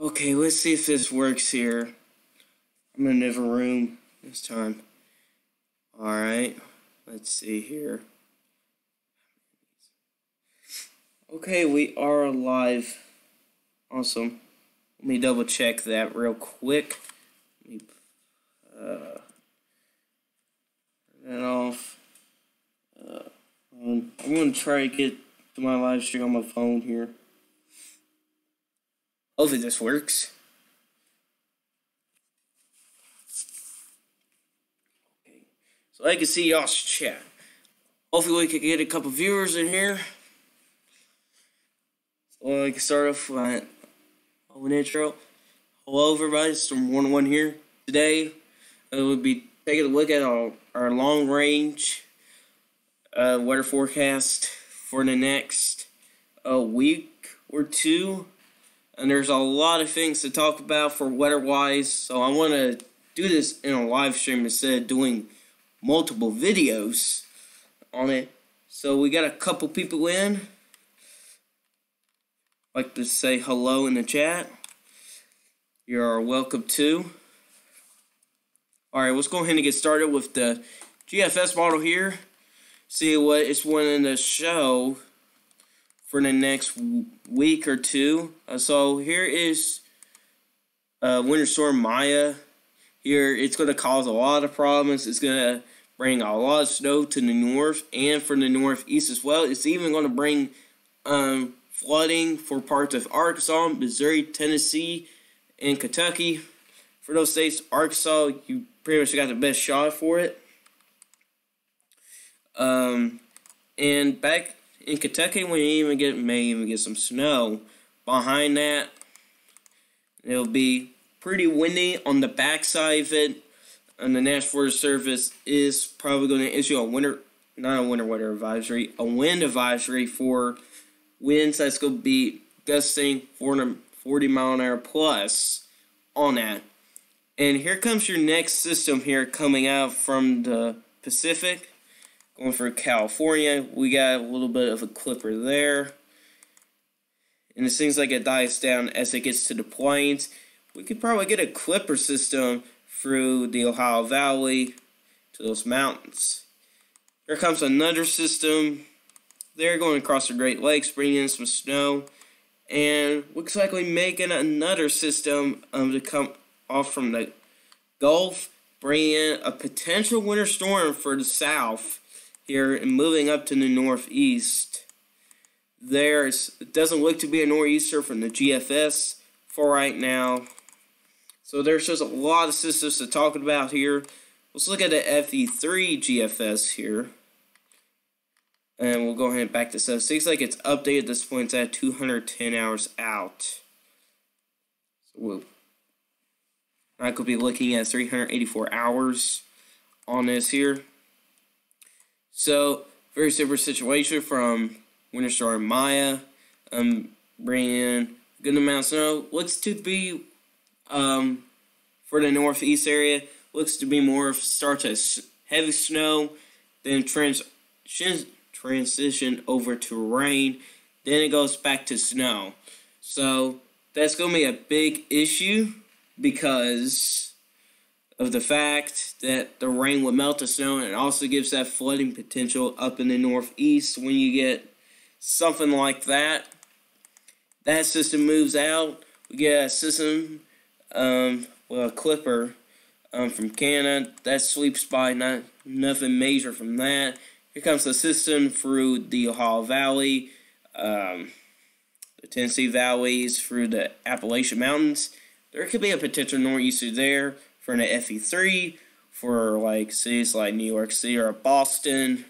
Okay, let's see if this works here. I'm in a different room this time. Alright, let's see here. Okay, we are live. Awesome. Let me double check that real quick. Let me turn that off. I'm going to try to get to my live stream on my phone here. Hopefully this works. Okay, so I can see y'all's chat. Hopefully we can get a couple viewers in here. So I can start off with an intro. Hello everybody, it's Storm 101 here. Today, we'll be taking a look at our long range weather forecast for the next week or two. And there's a lot of things to talk about for weather-wise, so I want to do this in a live stream instead of doing multiple videos on it. So we got a couple people in. I'd like to say hello in the chat. You're welcome too. Alright, let's go ahead and get started with the GFS model here. See what it's wanting to show for the next week or two. So here is Winter Storm Maya. Here it's going to cause a lot of problems. It's going to bring a lot of snow to the north and for the northeast as well. It's even going to bring flooding for parts of Arkansas, Missouri, Tennessee, and Kentucky. For those states, Arkansas, you pretty much got the best shot for it. And back in Kentucky, we may even get some snow. Behind that, it'll be pretty windy on the backside of it. And the National Weather Service is probably going to issue a wind advisory for winds that's going to be gusting 40 mile an hour plus on that. And here comes your next system here coming out from the Pacific. Going for California, we got a little bit of a clipper there. And it seems like it dies down as it gets to the plains. We could probably get a clipper system through the Ohio Valley to those mountains. Here comes another system. They're going across the Great Lakes, bringing in some snow. And looks like we're making another system to come off from the Gulf, bringing in a potential winter storm for the south here and moving up to the northeast. It doesn't look to be a nor'easter from the GFS for right now. So there's just a lot of systems to talk about here. Let's look at the FE3 GFS here. And we'll go ahead and back this up. Seems like it's updated at this point. It's at 210 hours out. So I could be looking at 384 hours on this here. So, very similar situation from Winter Storm Maya. Bringing in a good amount of snow. Looks to be, for the northeast area, looks to be more start to heavy snow, then transition over to rain, then it goes back to snow. So, that's going to be a big issue because of the fact that the rain would melt the snow, and it also gives that flooding potential up in the northeast. When you get something like that, that system moves out. We get a system, a clipper from Canada that sweeps by, nothing major from that. Here comes the system through the Ohio Valley, the Tennessee valleys, through the Appalachian Mountains. There could be a potential nor'easter there for an FE3 for like cities like New York City or Boston.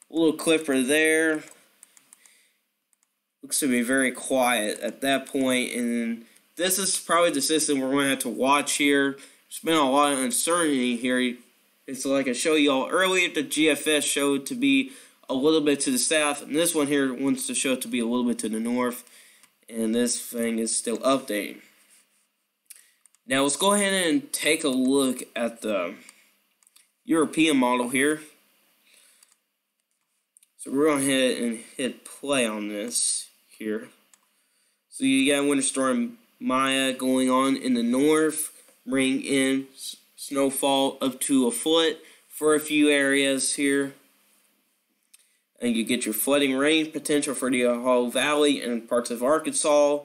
A little clipper there. Looks to be very quiet at that point, and this is probably the system we're going to have to watch here. There's been a lot of uncertainty here. It's like I showed you all earlier, the GFS showed to be a little bit to the south, and this one here wants to show it to be a little bit to the north, and this thing is still updating. Now let's go ahead and take a look at the European model here. So we're going to hit play on this here. So you got Winter Storm Maya going on in the north, bring in snowfall up to a foot for a few areas here. And you get your flooding rain potential for the Ohio Valley and parts of Arkansas.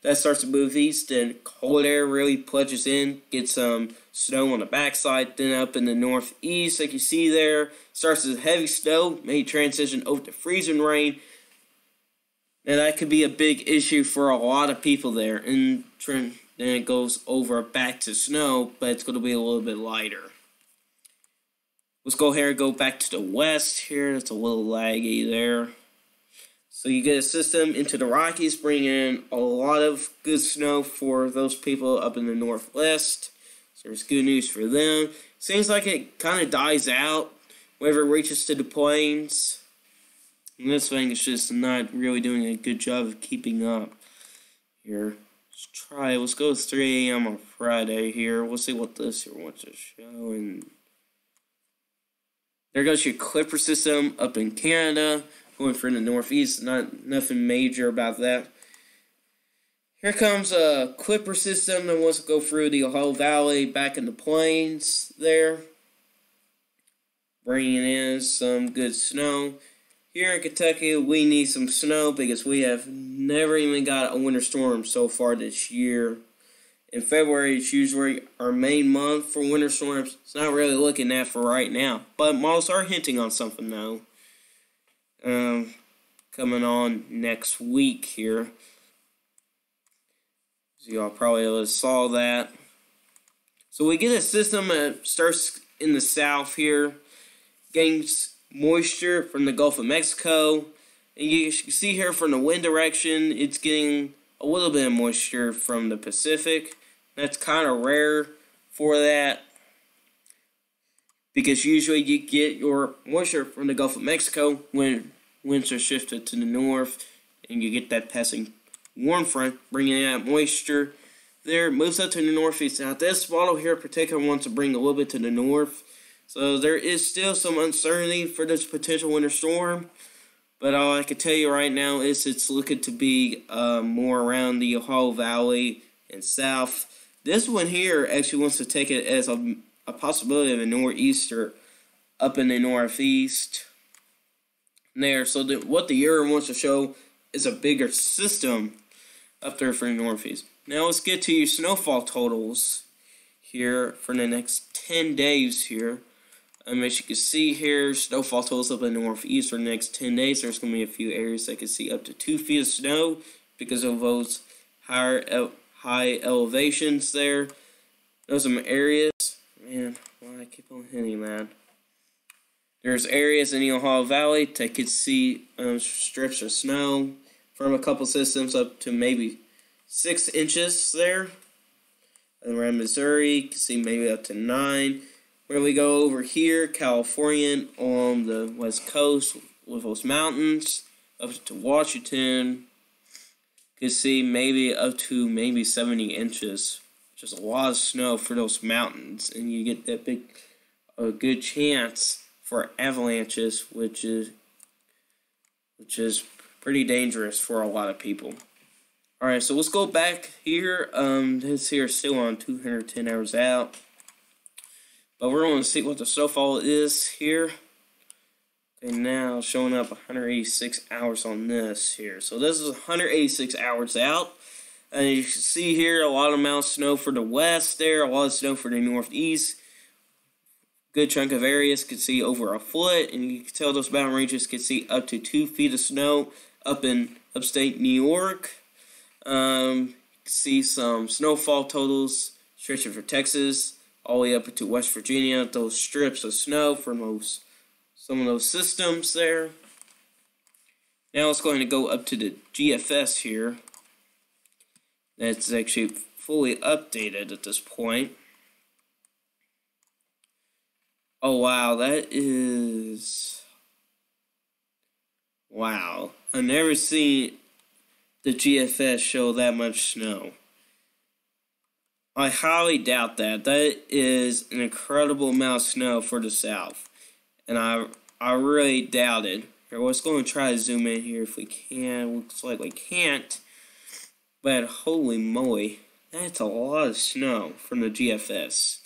That starts to move east, then cold air really plunges in, gets some snow on the backside. Then up in the northeast, like you see there, starts with heavy snow, may transition over to freezing rain. Now that could be a big issue for a lot of people there. And then it goes over back to snow, but it's going to be a little bit lighter. Let's go ahead and go back to the west here. It's a little laggy there. So you get a system into the Rockies, bringing in a lot of good snow for those people up in the northwest. So there's good news for them. Seems like it kind of dies out whenever it reaches to the plains. And this thing is just not really doing a good job of keeping up here. Let's try it. Let's go to 3 a.m. on Friday here. We'll see what this here wants to show. And there goes your Clipper system up in Canada. Going for the northeast, nothing major about that. Here comes a Clipper system that wants to go through the Ohio Valley, back in the plains there. Bringing in some good snow. Here in Kentucky, we need some snow because we have never even got a winter storm so far this year. In February, it's usually our main month for winter storms. It's not really looking that for right now. But models are hinting on something, though. Coming on next week here. So y'all probably saw that. So we get a system that starts in the south here, gains moisture from the Gulf of Mexico. And you can see here from the wind direction, it's getting a little bit of moisture from the Pacific. That's kind of rare for that, because usually you get your moisture from the Gulf of Mexico when winds are shifted to the north, and you get that passing warm front, bringing in that moisture there. Moves up to the northeast. Now, this model here in particular wants to bring a little bit to the north, so there is still some uncertainty for this potential winter storm. But all I can tell you right now is it's looking to be more around the Ohio Valley and south. This one here actually wants to take it as a possibility of a nor'easter up in the northeast there. So what the Euro wants to show is a bigger system up there for the northeast. Now let's get to your snowfall totals here for the next 10 days here. As you can see here, snowfall totals up in the northeast for the next 10 days. There's going to be a few areas that can see up to 2 feet of snow because of those high elevations there. Those are some areas. Man, why I keep on hitting that? There's areas in the Ohio Valley that could see strips of snow from a couple systems up to maybe 6 inches there. And around Missouri, you can see maybe up to 9. Where we go over here, California on the west coast with those mountains, up to Washington, you can see maybe up to maybe 70 inches, which is a lot of snow for those mountains, and you get that a good chance for avalanches, which is pretty dangerous for a lot of people. All right, so let's go back here. This here is still on 210 hours out. But we're going to see what the snowfall is here. Okay, now showing up 186 hours on this here. So this is 186 hours out. And you can see here a lot of amount of snow for the west there, a lot of snow for the northeast. Good chunk of areas could see over a foot, and you can tell those mountain ranges could see up to 2 feet of snow up in upstate New York. You can see some snowfall totals stretching for Texas, all the way up to West Virginia, those strips of snow from some of those systems there. Now it's going to go up to the GFS here. That's actually fully updated at this point. Oh wow, that is... Wow. I've never seen the GFS show that much snow. I highly doubt that. That is an incredible amount of snow for the south. And I really doubt it. Here, let's go and try to zoom in here if we can. Looks like we can't. But holy moly, that's a lot of snow from the GFS.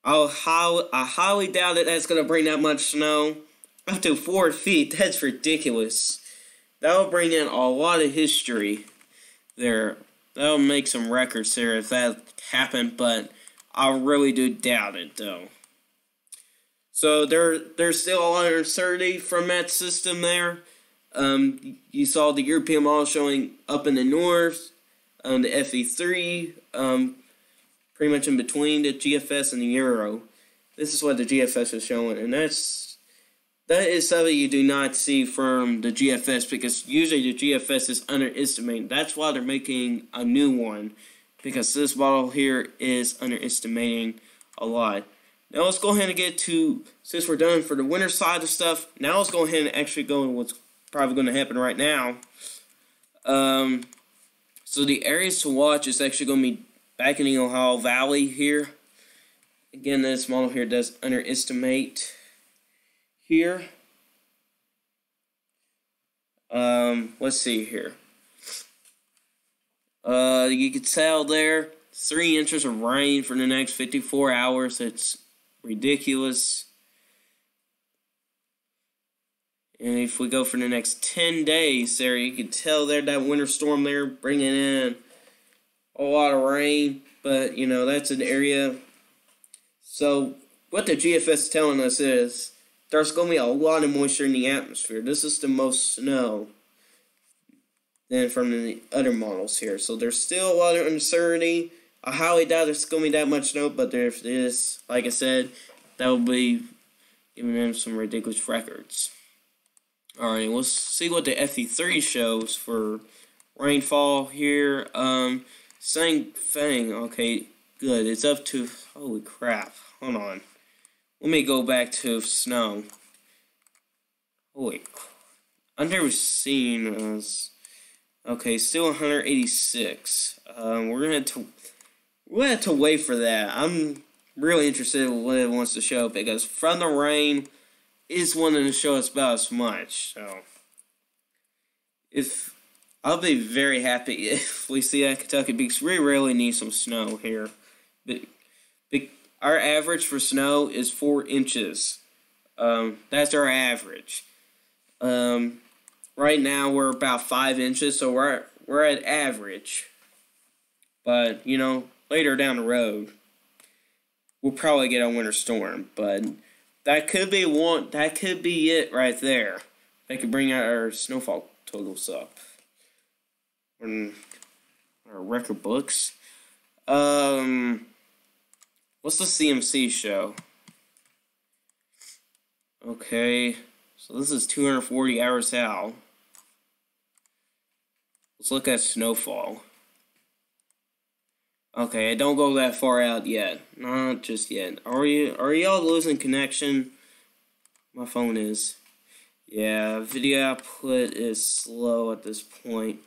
I highly doubt that that's going to bring that much snow. Up to 4 feet, that's ridiculous. That will bring in a lot of history there. That'll make some records there if that happened, but I really do doubt it, though. So there's still a lot of uncertainty from that system there. You saw the European model showing up in the north, the FE3, pretty much in between the GFS and the Euro. This is what the GFS is showing, and that is something you do not see from the GFS, because usually the GFS is underestimated. That's why they're making a new one, because this model here is underestimating a lot. Now let's go ahead and get to, since we're done for the winter side of stuff, now let's go ahead and actually go into what's probably going to happen right now. So the areas to watch is actually going to be back in the Ohio Valley here. Again, this model here does underestimate here. Let's see here. You can tell there, 3 inches of rain for the next 54 hours. It's ridiculous. And if we go for the next 10 days there, you can tell there that winter storm there bringing in a lot of rain. But, you know, that's an area. So what the GFS is telling us is there's going to be a lot of moisture in the atmosphere. This is the most snow than from the other models here. So there's still a lot of uncertainty. I highly doubt there's going to be that much snow, but if it is, like I said, that will be giving them some ridiculous records. Alright, let's see what the FE3 shows for rainfall here. Same thing. Okay, good. It's up to, holy crap. Hold on. Let me go back to snow. Holy crap. I've never seen us. Okay, still 186. We're gonna have to wait for that. I'm really interested in what it wants to show, because From the Rain is wanting to show us about as much. So I'll be very happy if we see that Kentucky, because we really need some snow here. Our average for snow is 4 inches. That's our average. Right now we're about 5 inches, so we're at average. But you know, later down the road, we'll probably get a winter storm. But that could be one. That could be it right there. That could bring our snowfall totals up in our record books. What's the CMC show? Okay, so this is 240 hours out. Let's look at snowfall. Okay, don't go that far out yet. Not just yet. Are y'all losing connection? My phone is. Yeah, video output is slow at this point.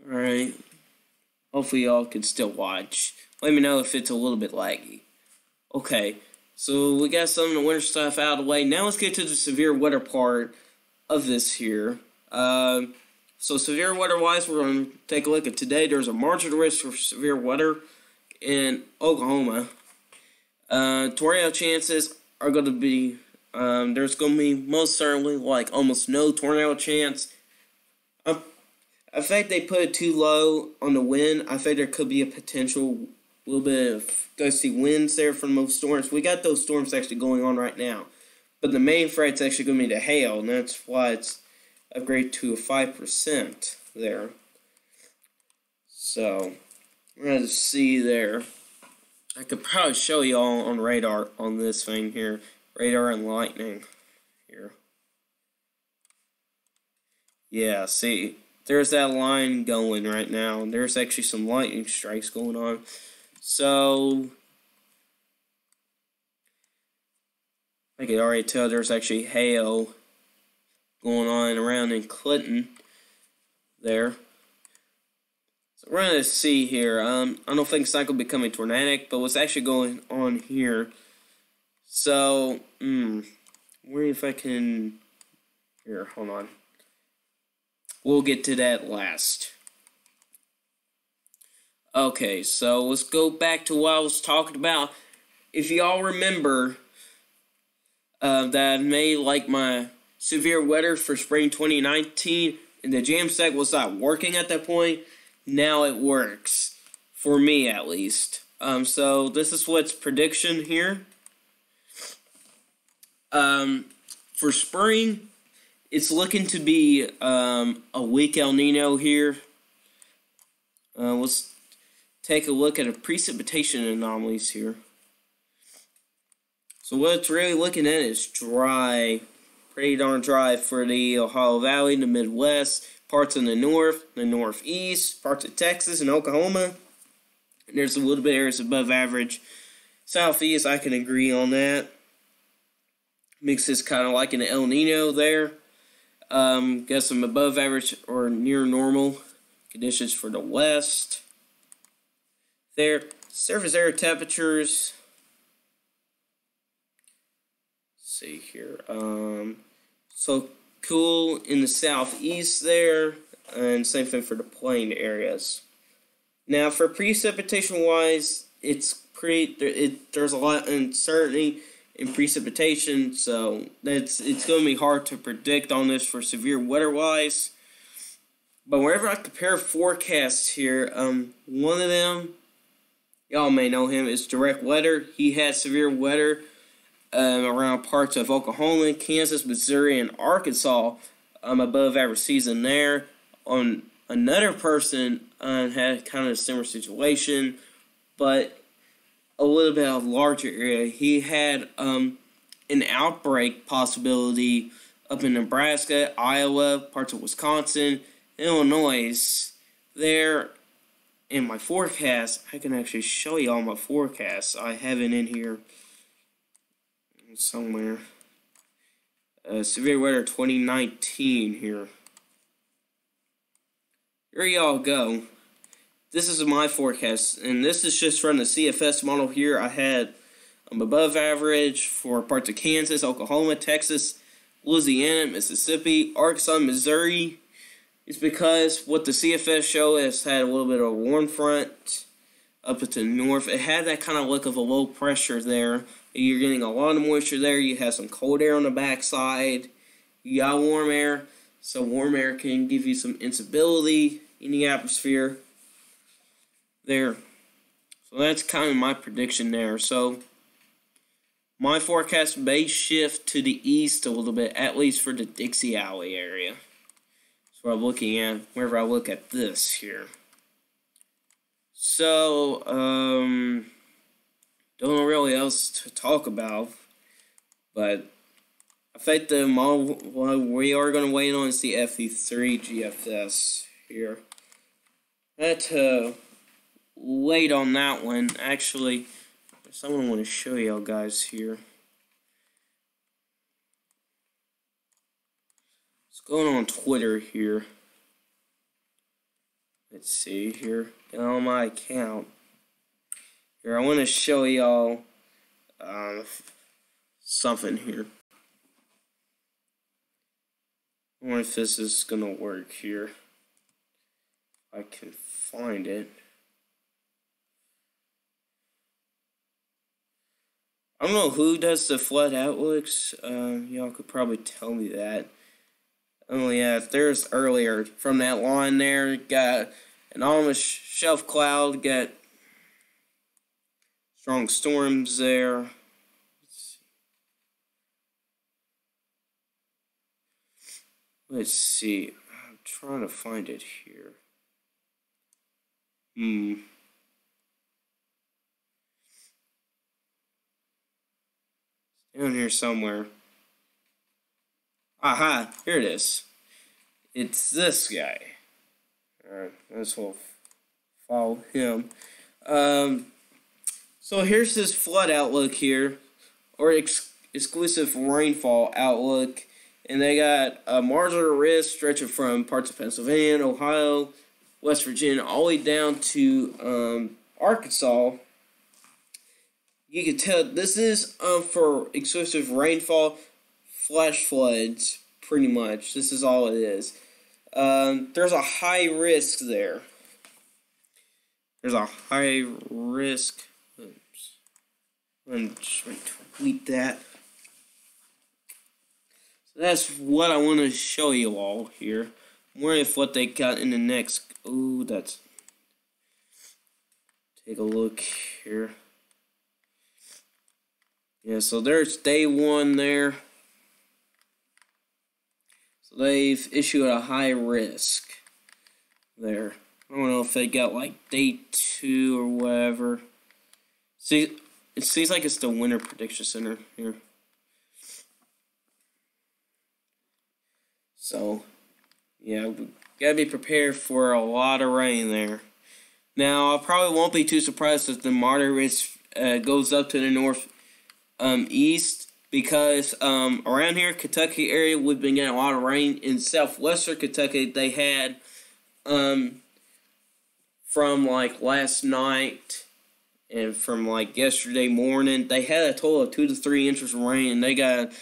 Alright. Hopefully y'all can still watch. Let me know if it's a little bit laggy. Okay, so we got some of the winter stuff out of the way. Now let's get to the severe weather part of this here. So severe weather-wise, we're going to take a look at today. There's a marginal risk for severe weather in Oklahoma. Tornado chances are going to be, there's going to be most certainly like almost no tornado chance. I think they put it too low on the wind. I think there could be a potential little bit of gusty winds there from those storms. We got those storms actually going on right now. But the main threat's actually going to be the hail, and that's why it's upgrade to a 5% there. So we're going to see there. I could probably show you all on radar on this thing here. Radar and lightning here. Yeah, see, there's that line going right now. There's actually some lightning strikes going on. So I could already tell there's actually hail going on around in Clinton there. So we're going to see here. I don't think it's not going to be becoming tornadic, but what's actually going on here. So, where if I can, here, hold on. we'll get to that last. Okay, so let's go back to what I was talking about. If y'all remember that I made like my severe weather for spring 2019, and the Jamstack was not working at that point, now it works. For me, at least. So this is what's prediction here. For spring, it's looking to be a weak El Nino here. Let's take a look at a precipitation anomalies here. So what it's really looking at is dry, pretty darn dry for the Ohio Valley, the Midwest, parts in the north, the northeast, parts of Texas and Oklahoma. And there's a little bit of areas above average. Southeast, I can agree on that. Makes this kind of like an El Nino there. Got some above average or near normal conditions for the west. There, surface air temperatures. Let's see here. So cool in the southeast there, and same thing for the plain areas. Now, for precipitation-wise, it's there's a lot of uncertainty in precipitation, so it's going to be hard to predict on this for severe weather-wise. But whenever I compare forecasts here, one of them, y'all may know him, is Direct Weather. He had severe weather around parts of Oklahoma, Kansas, Missouri, and Arkansas, above average season there. On another person had kind of a similar situation, but a little bit of a larger area. He had an outbreak possibility up in Nebraska, Iowa, parts of Wisconsin, Illinois. There in my forecast, I can actually show you all my forecasts. I have it in here somewhere. Severe weather 2019 here. Here y'all go. This is my forecast, and this is just from the CFS model here. I had above average for parts of Kansas, Oklahoma, Texas, Louisiana, Mississippi, Arkansas, Missouri. It's because what the CFS show has had a little bit of a warm front up to the north. It had that kind of look of a low pressure there. You're getting a lot of moisture there. You have some cold air on the backside. You got warm air. So warm air can give you some instability in the atmosphere there. So that's kind of my prediction there. So my forecast may shift to the east a little bit, at least for the Dixie Alley area. That's what I'm looking at whenever I look at this here. So, don't know really else to talk about, but I think the model we are going to wait on is the FE3 GFS here. I had to wait on that one. Actually, there's something I want to show y'all guys here. What's going on Twitter here? Let's see here. Get on my account. Here, I want to show y'all something here. I wonder if this is going to work here. If I can find it. I don't know who does the flood outlooks. Y'all could probably tell me that. Oh yeah, there's earlier from that line there. Got an almost shelf cloud. Got strong storms there. Let's see. I'm trying to find it here. Down here somewhere. Aha, here it is. It's this guy. Alright, let's follow him. So here's this flood outlook here, or exclusive rainfall outlook. And they got a marginal risk stretching from parts of Pennsylvania, Ohio, West Virginia, all the way down to Arkansas. You can tell this is for exclusive rainfall, flash floods, pretty much. This is all it is. there's a high risk there. There's a high risk. Oops. I'm just going to tweet that. So that's what I want to show you all here. I'm wondering if what they got in the next. Ooh, that's. Take a look here. Yeah, so there's day one there. So they've issued a high risk there. I don't know if they got like day 2 or whatever. See, it seems like it's the Winter Prediction Center here. So, yeah, we gotta be prepared for a lot of rain there. Now, I probably won't be too surprised if the moderate risk goes up to the north east, because around here, Kentucky area, we've been getting a lot of rain. In southwestern Kentucky, they had from like last night and from like yesterday morning, they had a total of 2 to 3 inches of rain, and they got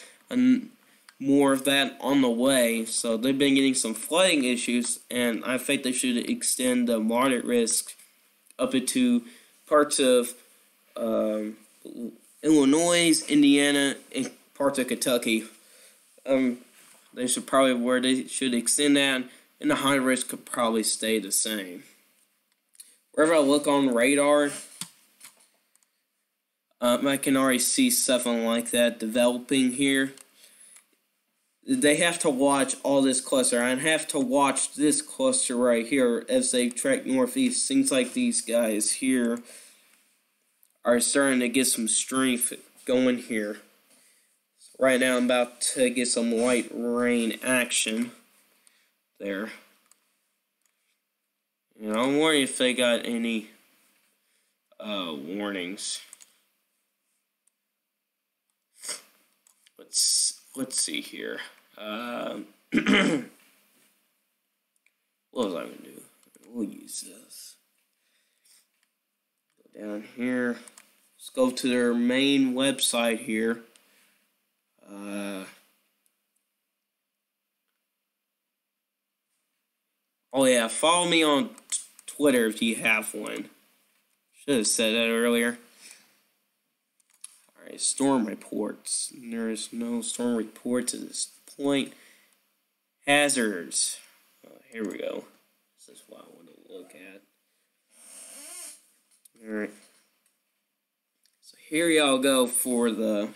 more of that on the way. So they've been getting some flooding issues, and I think they should extend the moderate risk up into parts of Illinois, Indiana, and parts of Kentucky. They should probably where they should extend that, and the high risk could probably stay the same. Wherever I look on radar, I can already see something like that developing here. They have to watch all this cluster. I have to watch this cluster right here as they trek northeast. Seems like these guys here are starting to get some strength going here. Right now I'm about to get some light rain action there. And I'm wondering if they got any warnings. Let's see here. What was I going to do? We'll use this. Go down here. Let's go to their main website here. Oh yeah, follow me on Twitter if you have one. Should have said that earlier. Alright, storm reports. There is no storm reports at this point. Hazards. Here we go. This is what I want to look at. Alright. So here y'all go for the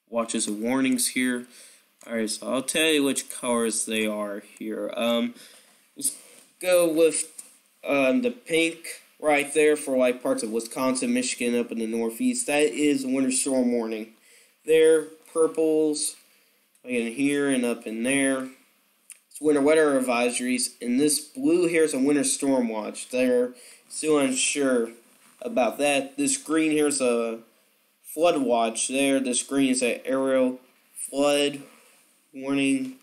watches and warnings here. Alright, so I'll tell you which colors they are here. Let's go with the pink right there for like parts of Wisconsin, Michigan, up in the northeast. That is a winter storm warning. There, purples, like in here and up in there. It's winter weather advisories. And this blue here is a winter storm watch. They're still unsure about that. This green here is a flood watch there. This green is an aerial flood warning.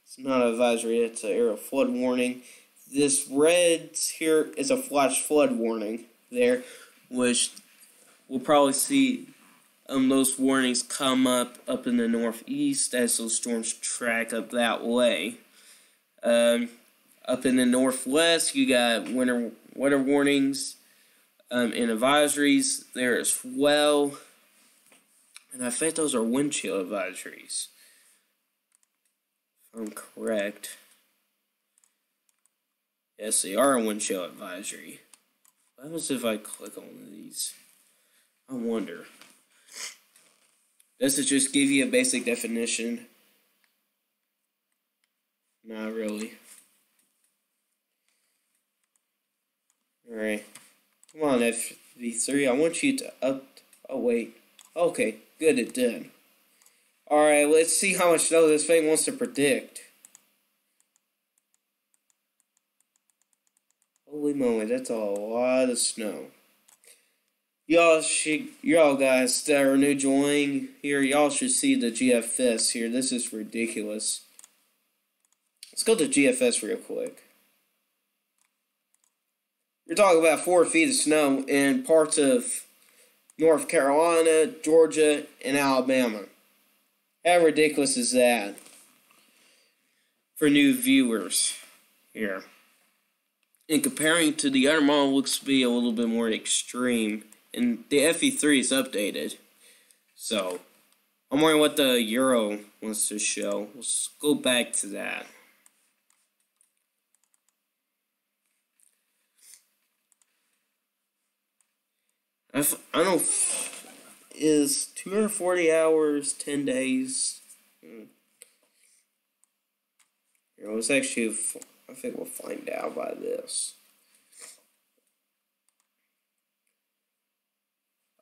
It's not an advisory, it's an aerial flood warning. This red here is a flash flood warning there, which we'll probably see those warnings come up in the northeast as those storms track up that way. Up in the northwest, you got winter weather warnings and advisories there as well. And I think those are wind chill advisories, if I'm correct. Yes, they are a wind chill advisory. What happens if I click on these? I wonder. Does it just give you a basic definition? Not really. Alright. Come on, FV3. I want you to up... Oh, wait. Okay, good, it did. Alright, let's see how much snow this thing wants to predict. Holy moly, that's a lot of snow. Y'all guys that are new joining here, y'all should see the GFS here. This is ridiculous. Let's go to GFS real quick. You're talking about 4 feet of snow in parts of North Carolina, Georgia, and Alabama. How ridiculous is that? For new viewers here. And comparing to the other model, looks to be a little bit more extreme. And the FE3 is updated. So, I'm wondering what the Euro wants to show. Let's go back to that. I don't know, is 240 hours, 10 days? Here, let's actually, I think we'll find out by this.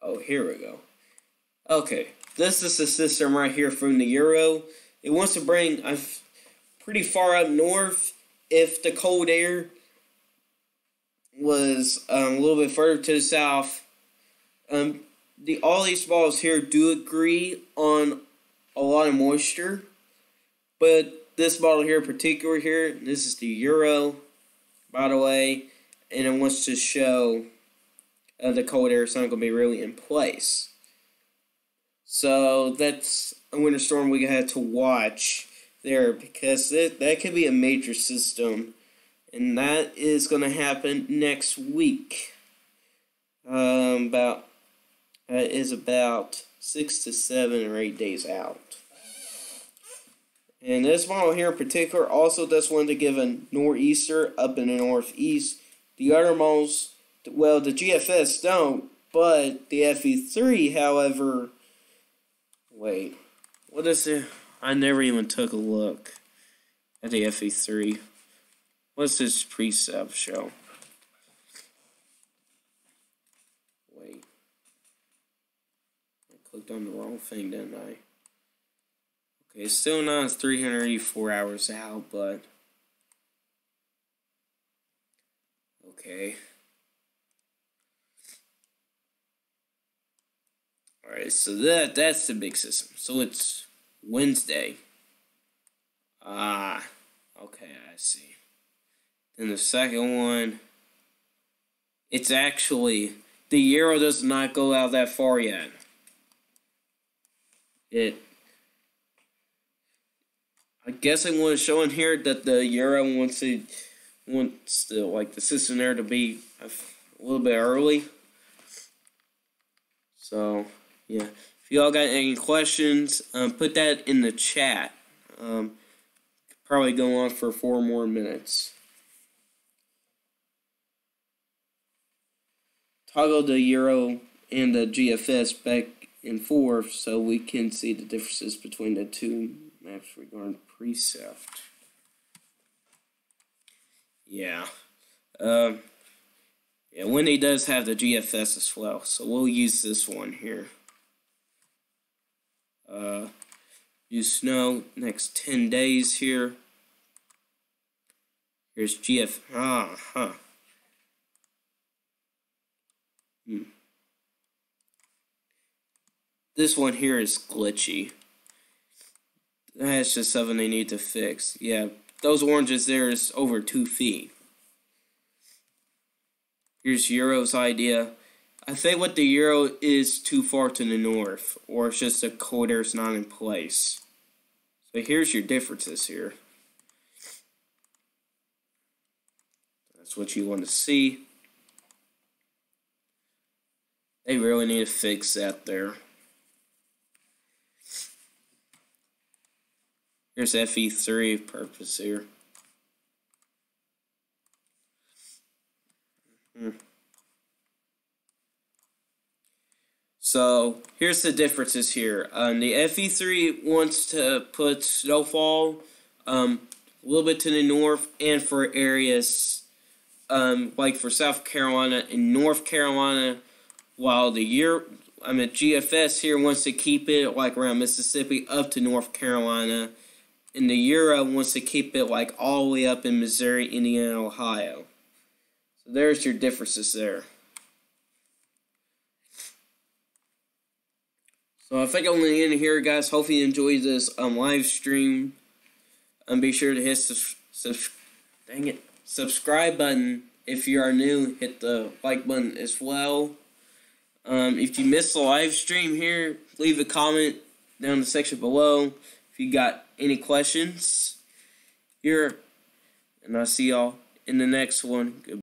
Oh, here we go. Okay, this is the system right here from the Euro. It wants to bring pretty far up north if the cold air was a little bit further to the south. All these balls here do agree on a lot of moisture, but this bottle here in particular here, this is the Euro, by the way, and it wants to show the cold air is not going to be really in place. So that's a winter storm we had to watch there, because that could be a major system, and that is going to happen next week. Is about 6 to 7 or 8 days out. And this model here in particular also does want to give a nor'easter up in the northeast. The other models, well, the GFS don't, but the FE3, however, wait, what is it? I never even took a look at the FE3. What's this precept show? Wait. I clicked on the wrong thing, didn't I? Okay, it's still not 384 hours out, but okay. Alright, so that's the big system. So it's Wednesday. Ah, okay, I see. Then the second one, it's actually, the Euro does not go out that far yet. I guess I want to show in here that the Euro wants the system there to be a little bit early. So yeah, if y'all got any questions, put that in the chat. Probably go on for 4 more minutes. Toggle the Euro and the GFS back and forth so we can see the differences between the two maps regarding precept. Yeah. Yeah, Wendy does have the GFS as well, so we'll use this one here. Use snow next 10 days here. Here's This one here is glitchy. That's just something they need to fix. Yeah, those oranges there is over 2 feet. Here's Euro's idea. I think what the Euro is too far to the north, or it's just the cold air is not in place. So here's your differences here. That's what you want to see. They really need to fix that there. Here's FE3 purpose here. So here's the differences here. The FE3 wants to put snowfall a little bit to the north, and for areas like for South Carolina and North Carolina, while the GFS here wants to keep it like around Mississippi up to North Carolina, and the Euro wants to keep it like all the way up in Missouri, Indiana, Ohio. So there's your differences there. So I think I'm going to end here, guys. Hopefully you enjoyed this live stream. Be sure to hit subscribe button if you are new. Hit the like button as well. If you missed the live stream here, leave a comment down in the section below if you got any questions here. And I'll see y'all in the next one. Goodbye.